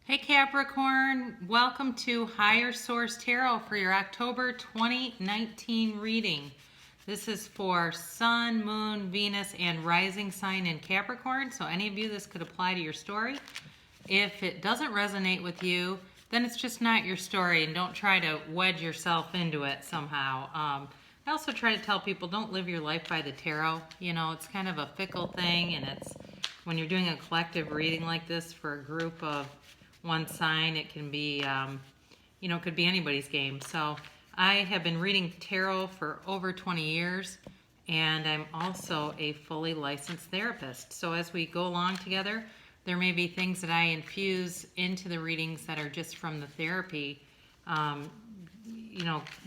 Hey Capricorn, welcome to Higher Source Tarot for your October 2019 reading. This is for Sun, Moon, Venus, and Rising sign in Capricorn, so any of you this could apply to your story. If it doesn't resonate with you, then it's just not your story, and don't try to wedge yourself into it somehow. I also try to tell people don't live your life by the tarot. You know, it's kind of a fickle thing, and it's when you're doing a collective reading like this for a group of one sign, it can be, it could be anybody's game. So I have been reading tarot for over 20 years, and I'm also a fully licensed therapist. So as we go along together, there may be things that I infuse into the readings that are just from the therapy,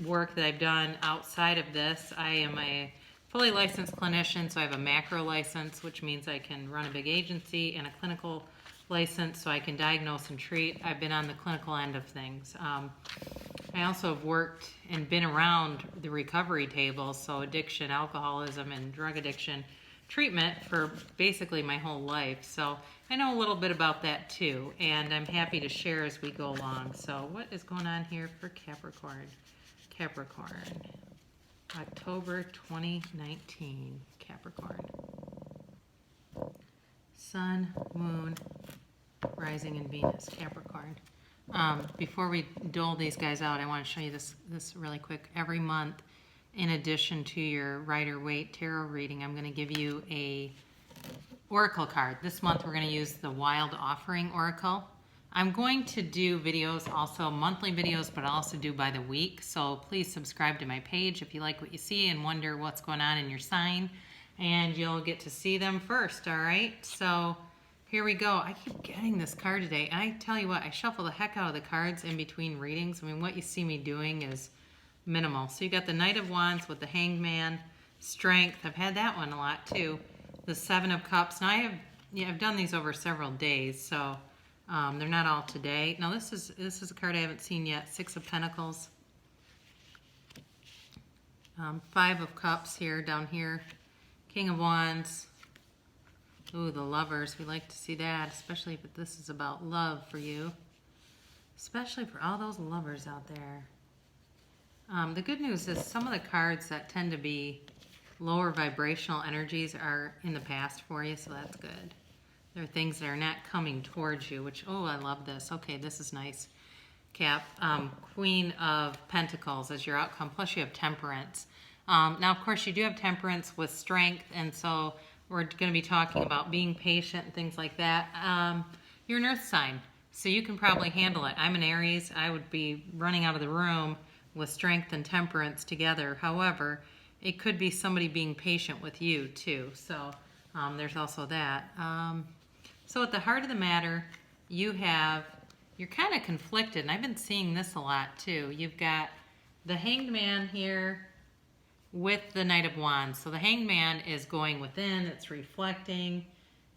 work that I've done outside of this. I am a fully licensed clinician, so I have a macro license, which means I can run a big agency, and a clinical license, so I can diagnose and treat. I've been on the clinical end of things. I also have worked and been around the recovery table, so addiction, alcoholism, and drug addiction treatment for basically my whole life. So I know a little bit about that too, and I'm happy to share as we go along. So what is going on here for Capricorn? Capricorn, October 2019, Capricorn. Sun, Moon, Rising, and Venus, Capricorn. Before we dole these guys out, I want to show you this really quick. Every month, in addition to your Rider-Waite tarot reading, I'm going to give you a oracle card. This month we're going to use the Wild Offering Oracle. I'm going to do videos, also monthly videos, but I'll also do by the week. So please subscribe to my page if you like what you see and wonder what's going on in your sign, and you'll get to see them first, all right? So here we go. I keep getting this card today, and I tell you what, I shuffle the heck out of the cards in between readings. I mean, what you see me doing is minimal. So you got the Knight of Wands with the Hanged Man, Strength. I've had that one a lot too. The Seven of Cups. Now I've done these over several days, so they're not all today. Now this is a card I haven't seen yet. Six of Pentacles. Five of Cups here, down here. King of Wands. Ooh, the Lovers. We like to see that, especially if this is about love for you. Especially for all those lovers out there. The good news is some of the cards that tend to be lower vibrational energies are in the past for you, so that's good. There are things that are not coming towards you, which, oh, I love this. Okay, this is nice. Cap, Queen of Pentacles as your outcome, plus you have Temperance. Now, of course, you do have Temperance with Strength, and so we're going to be talking about being patient and things like that. You're an Earth sign, so you can probably handle it. I'm an Aries. I would be running out of the room with Strength and Temperance together. However, it could be somebody being patient with you, too. So there's also that. So at the heart of the matter, you're kind of conflicted, and I've been seeing this a lot, too. You've got the Hanged Man here with the Knight of Wands. So the Hanged Man is going within, it's reflecting,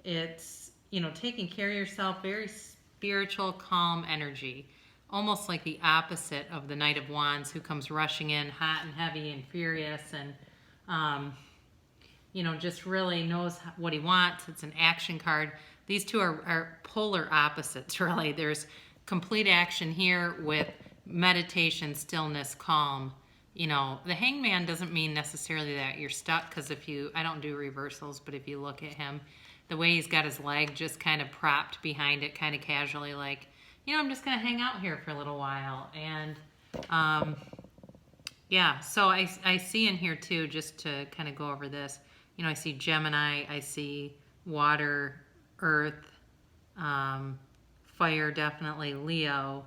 it's, taking care of yourself, very spiritual, calm energy. Almost like the opposite of the Knight of Wands, who comes rushing in hot and heavy and furious and, just really knows what he wants. It's an action card. These two are polar opposites, really. There's complete action here with meditation, stillness, calm. The Hanged Man doesn't mean necessarily that you're stuck, because I don't do reversals, but if you look at him, the way he's got his leg just kind of propped behind it, kind of casually, like, I'm just going to hang out here for a little while. And, so I see in here, too, just to kind of go over this, I see Gemini, I see water, earth, fire, definitely, Leo.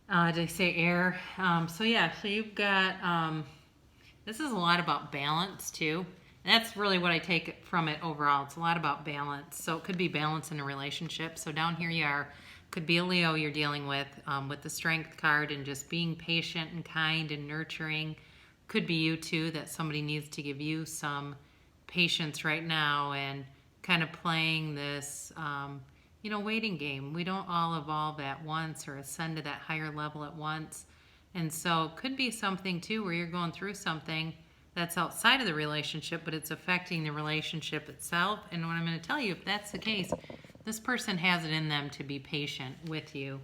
Did I say air? So you've got, this is a lot about balance, too. And that's really what I take from it overall. It's a lot about balance. So it could be balance in a relationship. So down here you are. Could be a Leo you're dealing with the Strength card, and just being patient and kind and nurturing. Could be you too, that somebody needs to give you some patience right now, and kind of playing this, waiting game. We don't all evolve at once or ascend to that higher level at once. And so it could be something too where you're going through something that's outside of the relationship, but it's affecting the relationship itself. And what I'm going to tell you, if that's the case, This person has it in them to be patient with you.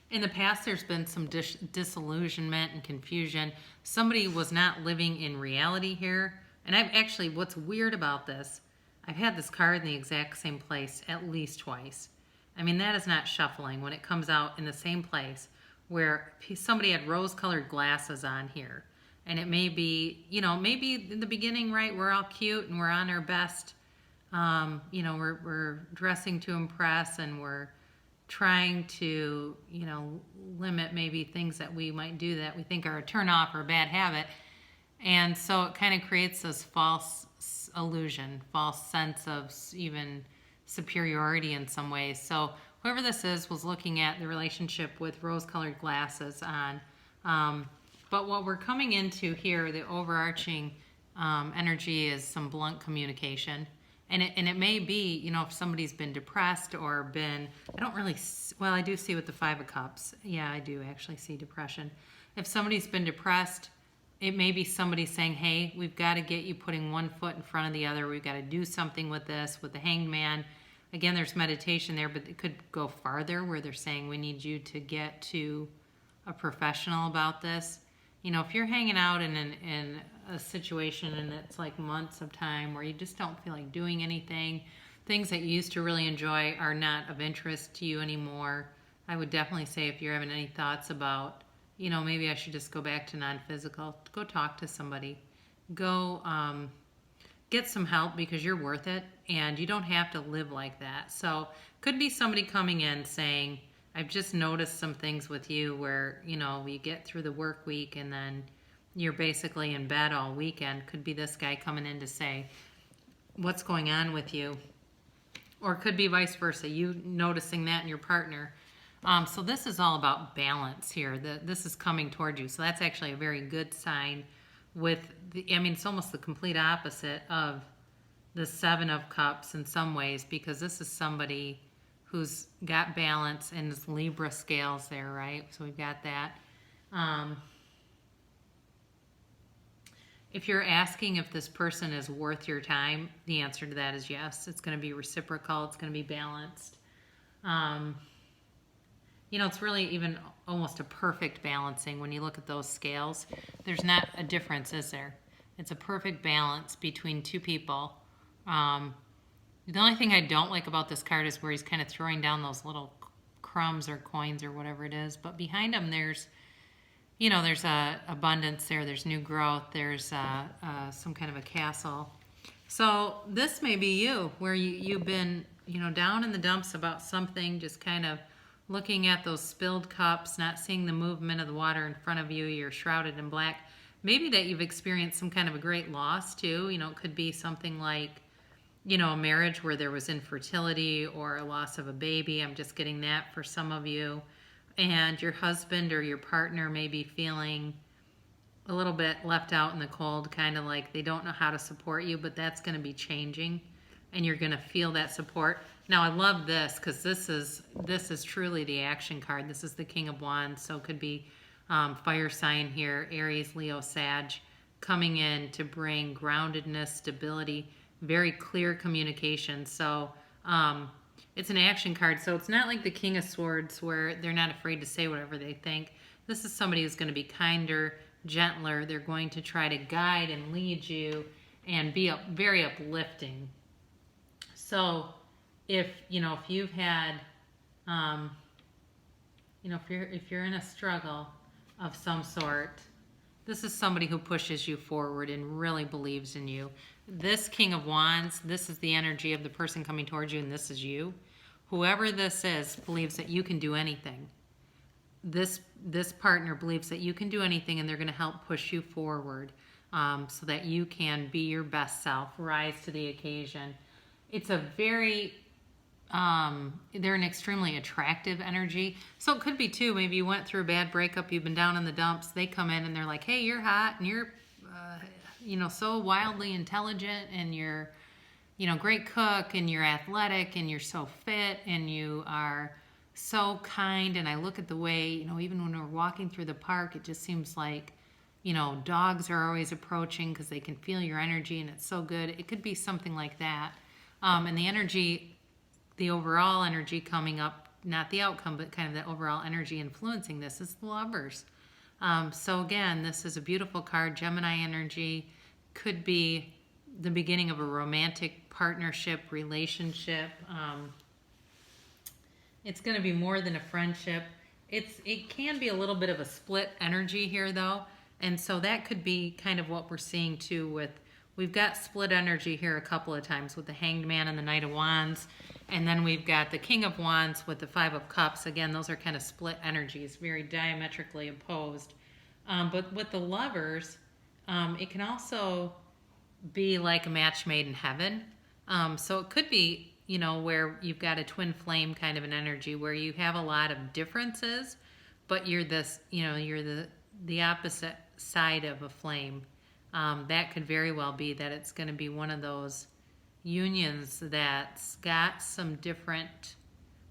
In the past, there's been some disillusionment and confusion. Somebody was not living in reality here. And I've actually, what's weird about this, I've had this card in the exact same place at least twice. I mean, that is not shuffling when it comes out in the same place where somebody had rose-colored glasses on here. And it may be, maybe in the beginning, right, we're all cute and we're on our best. We're dressing to impress and we're trying to, limit maybe things that we might do that we think are a turn off or a bad habit. And so it kind of creates this false illusion, false sense of even superiority in some ways. So whoever this is was looking at the relationship with rose-colored glasses on. But what we're coming into here, the overarching energy is some blunt communication. And it may be, if somebody's been depressed or been, I do see with the Five of Cups. Yeah, I do actually see depression. If somebody's been depressed, it may be somebody saying, hey, we've got to get you putting one foot in front of the other. We've got to do something with this, with the Hanged Man. Again, there's meditation there, but it could go farther where they're saying we need you to get to a professional about this. If you're hanging out in a situation and it's like months of time where you just don't feel like doing anything, things that you used to really enjoy are not of interest to you anymore, I would definitely say if you're having any thoughts about, maybe I should just go back to non-physical, go talk to somebody. Go get some help because you're worth it and you don't have to live like that. So could be somebody coming in saying, I've just noticed some things with you where, you get through the work week and then you're basically in bed all weekend. Could be this guy coming in to say, what's going on with you? Or it could be vice versa, you noticing that in your partner. So this is all about balance here. This is coming toward you. So that's actually a very good sign with it's almost the complete opposite of the Seven of Cups in some ways, because this is somebody who's got balance and his Libra scales there, right? So we've got that. If you're asking if this person is worth your time, the answer to that is yes. It's going to be reciprocal. It's going to be balanced. It's really even almost a perfect balancing when you look at those scales. There's not a difference, is there? It's a perfect balance between two people. The only thing I don't like about this card is where he's kind of throwing down those little crumbs or coins or whatever it is. But behind him, there's abundance there. There's new growth. There's some kind of a castle. So this may be you, where you've been, down in the dumps about something, just kind of looking at those spilled cups, not seeing the movement of the water in front of you. You're shrouded in black. Maybe that you've experienced some kind of a great loss too. It could be something like, a marriage where there was infertility or a loss of a baby. I'm just getting that for some of you. And your husband or your partner may be feeling a little bit left out in the cold, kind of like they don't know how to support you, but that's going to be changing and you're going to feel that support. Now, I love this because this is truly the action card. This is the King of Wands, so it could be fire sign here, Aries, Leo, Sag, coming in to bring groundedness, stability, very clear communication. So it's an action card, so it's not like the King of Swords where they're not afraid to say whatever they think. This is somebody who's going to be kinder, gentler. They're going to try to guide and lead you and be very uplifting. So if you've had, if you're in a struggle of some sort, this is somebody who pushes you forward and really believes in you. This King of Wands, this is the energy of the person coming towards you, and this is you. Whoever this is believes that you can do anything. This partner believes that you can do anything, and they're going to help push you forward so that you can be your best self, rise to the occasion. It's a very, they're an extremely attractive energy. So it could be too, maybe you went through a bad breakup, you've been down in the dumps, they come in and they're like, hey, you're hot and you're, so wildly intelligent and you're, great cook and you're athletic and you're so fit and you are so kind. And I look at the way, even when we're walking through the park, it just seems like, dogs are always approaching because they can feel your energy and it's so good. It could be something like that. And the energy the overall energy coming up, not the outcome, but kind of the overall energy influencing this is the Lovers. So again, this is a beautiful card. Gemini energy could be the beginning of a romantic partnership, relationship. It's going to be more than a friendship. It can be a little bit of a split energy here, though. And so that could be kind of what we're seeing, too, with... We've got split energy here a couple of times with the Hanged Man and the Knight of Wands. And then we've got the King of Wands with the Five of Cups. Again, those are kind of split energies, very diametrically opposed. But with the Lovers, it can also be like a match made in heaven. So it could be, you know, where you've got a twin flame kind of an energy where you have a lot of differences, but you're this, you know, you're the opposite side of a flame. That could very well be that it's going to be one of those unions that's got some different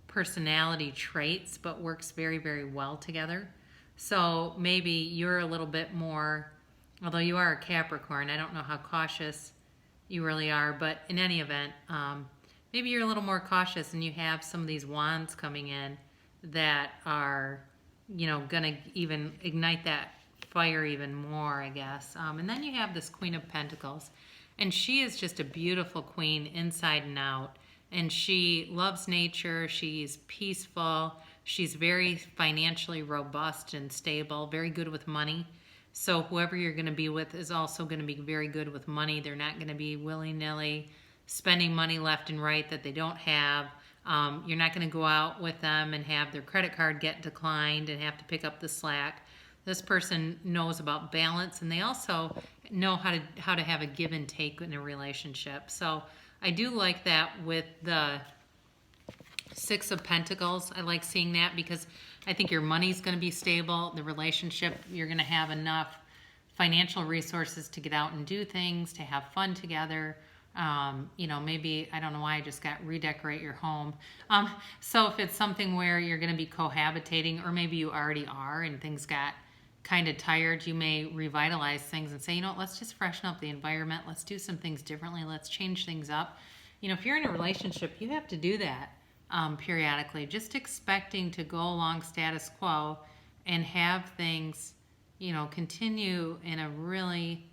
personality traits, but works very, very well together. So maybe you're a little bit more, although you are a Capricorn, I don't know how cautious you really are, but in any event, maybe you're a little more cautious and you have some of these wands coming in that are, you know, going to even ignite that fire even more, I guess. And then you have this Queen of Pentacles, and she is just a beautiful queen inside and out, and she loves nature, she's peaceful, she's very financially robust and stable, very good with money. So whoever you're going to be with is also going to be very good with money. They're not going to be willy-nilly spending money left and right that they don't have. You're not going to go out with them and have their credit card get declined and have to pick up the slack. This person knows about balance, and they also know how to have a give and take in a relationship. So I do like that with the Six of Pentacles. I like seeing that because I think your money's going to be stable. The relationship, you're going to have enough financial resources to get out and do things, to have fun together. You know, maybe, I don't know why I just got redecorate your home. So if it's something where you're going to be cohabitating, or maybe you already are and things got kind of tired, you may revitalize things and say, you know what, let's just freshen up the environment. Let's do some things differently. Let's change things up. You know, if you're in a relationship, you have to do that periodically. Just expecting to go along status quo and have things, you know, continue in a really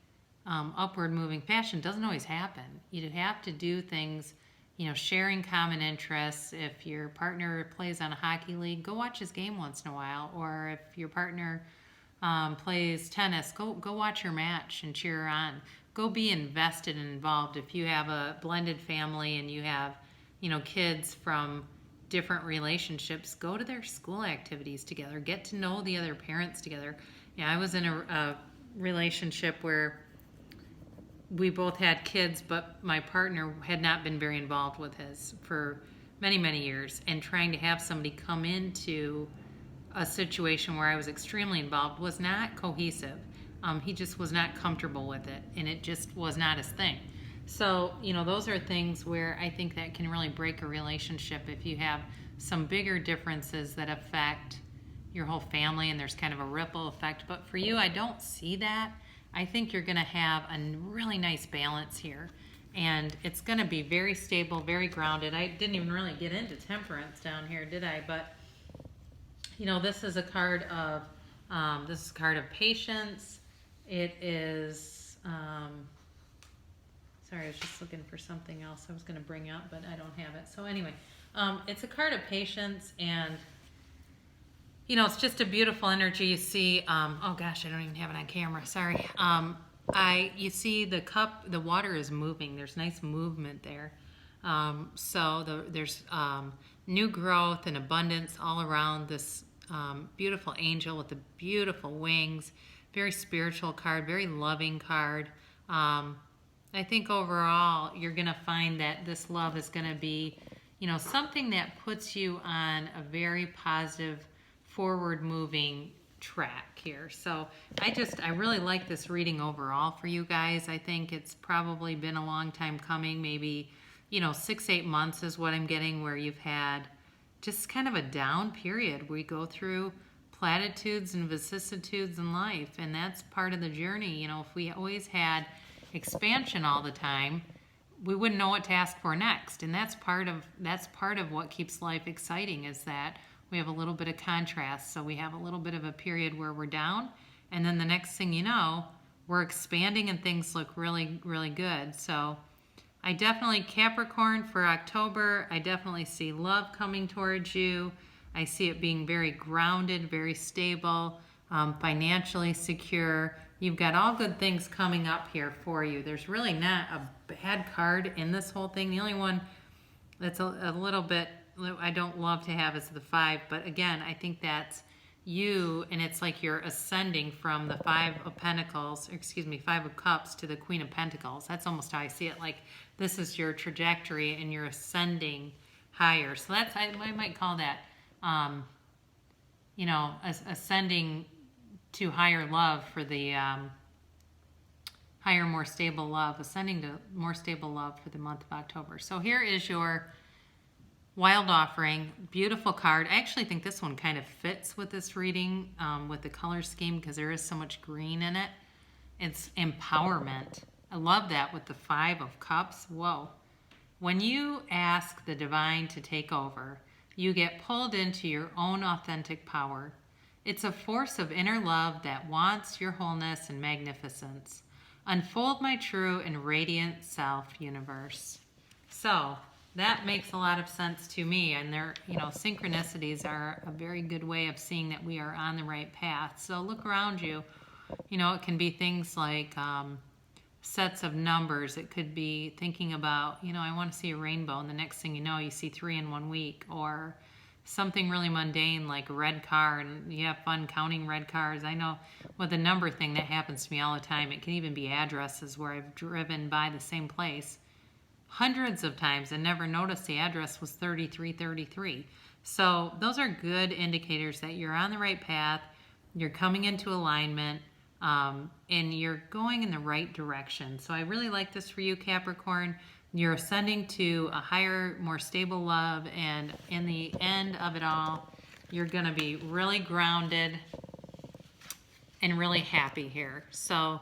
upward moving fashion doesn't always happen. You have to do things, you know, sharing common interests. If your partner plays on a hockey league, go watch his game once in a while. Or if your partner plays tennis, go watch your match and cheer her on. Go be invested and involved. If you have a blended family and you have, you know, kids from different relationships, go to their school activities together. Get to know the other parents together. Yeah, I was in a relationship where we both had kids, but my partner had not been very involved with his for many, many years. And trying to have somebody come into a situation where I was extremely involved was not cohesive. He just was not comfortable with it, and it just was not his thing. So, you know, those are things where I think that can really break a relationship if you have some bigger differences that affect your whole family and there's kind of a ripple effect. But for you, I don't see that. I think you're going to have a really nice balance here, and it's going to be very stable, very grounded. I didn't even really get into temperance down here, did I? But you know, this is a card of patience. It is, sorry, I was just looking for something else I was going to bring up, but I don't have it. So anyway, it's a card of patience, and, you know, it's just a beautiful energy. You see, oh gosh, I don't even have it on camera. Sorry. You see the cup, the water is moving. There's nice movement there. There's new growth and abundance all around this beautiful angel with the beautiful wings. Very spiritual card, very loving card. I think overall you're going to find that this love is going to be, you know, something that puts you on a very positive, forward-moving track here. So I really like this reading overall for you guys. I think it's probably been a long time coming, maybe, you know, 6-8 months is what I'm getting, where you've had just kind of a down period. We go through platitudes and vicissitudes in life, and that's part of the journey. You know, if we always had expansion all the time, we wouldn't know what to ask for next. And that's part of what keeps life exciting, is that we have a little bit of contrast. So we have a little bit of a period where we're down, and then the next thing you know, we're expanding and things look really, really good. So I definitely, Capricorn, for October, I definitely see love coming towards you. I see it being very grounded, very stable, financially secure. You've got all good things coming up here for you. There's really not a bad card in this whole thing. The only one that's a little bit I don't love to have is the 5, but again, I think that's you, and it's like you're ascending from the 5 of Pentacles, 5 of Cups to the Queen of Pentacles. That's almost how I see it. Like, this is your trajectory and you're ascending higher. So that's, I might call that, you know, ascending to higher love for the higher, more stable love, ascending to more stable love for the month of October. So here is your Wild Offering. Beautiful card. I actually think this one kind of fits with this reading, with the color scheme, because there is so much green in it. It's empowerment. I love that with the 5 of Cups. Whoa. When you ask the divine to take over, you get pulled into your own authentic power. It's a force of inner love that wants your wholeness and magnificence. Unfold my true and radiant self, universe. So that makes a lot of sense to me, and there, you know, synchronicities are a very good way of seeing that we are on the right path. So look around you. You know, it can be things like sets of numbers. It could be thinking about, you know, I want to see a rainbow, and the next thing you know, you see 3 in 1 week, or something really mundane like a red car, and you have fun counting red cars. I know with the number thing, that happens to me all the time. It can even be addresses where I've driven by the same place hundreds of times and never noticed the address was 3333. So those are good indicators that you're on the right path, you're coming into alignment, and you're going in the right direction. So I really like this for you, Capricorn. You're ascending to a higher, more stable love, and in the end of it all, you're going to be really grounded and really happy here. So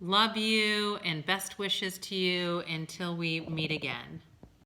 love you and best wishes to you until we meet again.